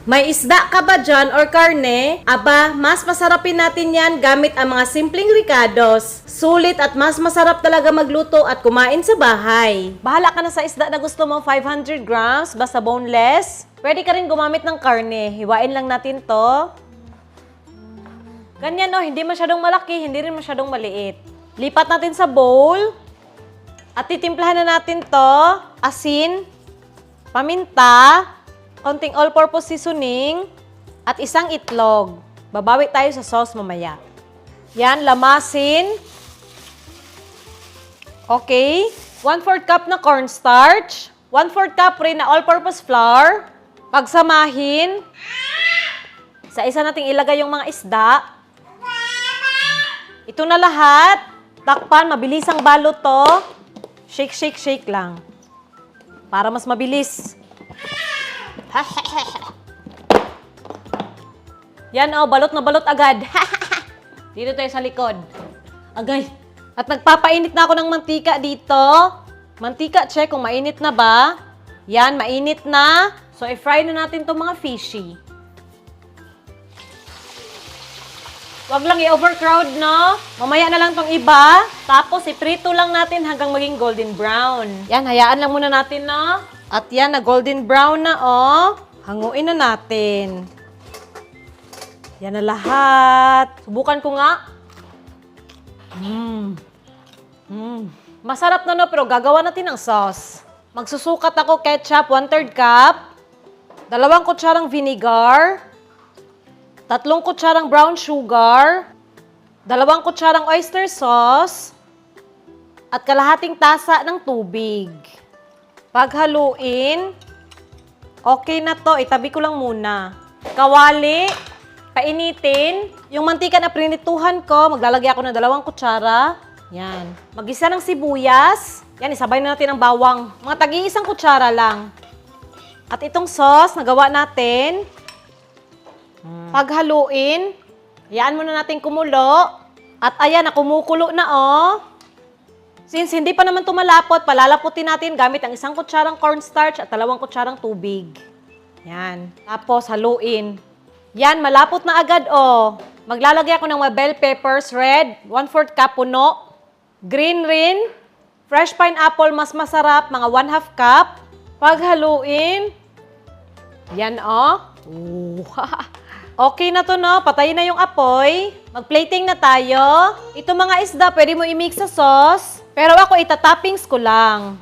May isda ka ba dyan or karne? Aba, mas masarapin natin yan gamit ang mga simpleng ricados. Sulit at mas masarap talaga magluto at kumain sa bahay. Bahala ka na sa isda na gusto mo, 500 grams, basta boneless. Pwede ka rin gumamit ng karne. Hiwain lang natin to. Ganyan no, hindi masyadong malaki, hindi rin masyadong maliit. Lipat natin sa bowl. At titimplahan na natin to. Asin, paminta, konting all-purpose seasoning, at isang itlog. Babawi tayo sa sauce mamaya. Yan, lamasin. Okay. 1/4 cup na cornstarch. 1/4 cup rin na all-purpose flour. Pagsamahin. Sa isa nating ilagay yung mga isda. Ito na lahat. Takpan, mabilisang balot to. Shake, shake, shake lang. Para mas mabilis. Yan oh, balot na balot agad. Dito tayo sa likod. Agay. At nagpapainit na ako ng mantika dito. Mantika, check kung mainit na ba. Yan, mainit na. So, i-fry na natin itong mga fishy. Wag lang i-overcrowd, no? Mamaya na lang itong iba. Tapos, iprito lang natin hanggang maging golden brown. Yan, hayaan lang muna natin, no? At yan, na golden brown na, oh. Hanguin na natin. Yan na lahat. Subukan ko nga. Masarap na, no? Pero gagawa natin ng sauce. Magsusukat ako ketchup, 1/3 cup. 2 kutsarang vinegar. 3 kutsarang brown sugar. 2 kutsarang oyster sauce. At kalahating tasa ng tubig. Paghaluin, okay na to. Itabi ko lang muna. Kawali, painitin. Yung mantika na prinituhan ko, maglalagay ako ng 2 kutsara. Yan. Mag-isa ng sibuyas. Yan, isabay na natin ang bawang. Mga tagi-1 kutsara lang. At itong sauce, nagawa natin. Paghaluin, hayaan muna natin kumulo. At ayan, kumukulo na oh. Since hindi pa naman tumalapot, palalaputin natin gamit ang 1 kutsarang cornstarch at 2 kutsarang tubig. Yan. Tapos, haluin. Yan, malapot na agad, oh. Maglalagay ako ng mga bell peppers, red, 1/4 cup puno. Green rin. Fresh pineapple, mas masarap, mga 1/2 cup. Paghaluin. Yan, oh. Okay na to, no? Patayin na yung apoy. Mag-plating na tayo. Ito mga isda, pwede mo i-mix sa sauce. Pero ako, itatoppings ko lang.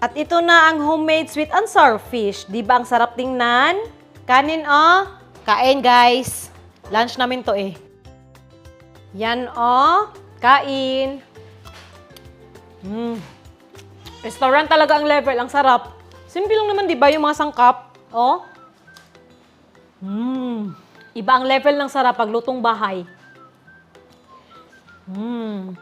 At ito na ang homemade sweet and sour fish. Di ba ang sarap tingnan? Kanin, oh. Kain, guys. Lunch namin to, eh. Yan, oh. Kain. Restaurant talaga ang level. Ang sarap. Simple lang naman, di ba, yung mga sangkap? Oh. Iba ang level ng sarap pag lutong bahay.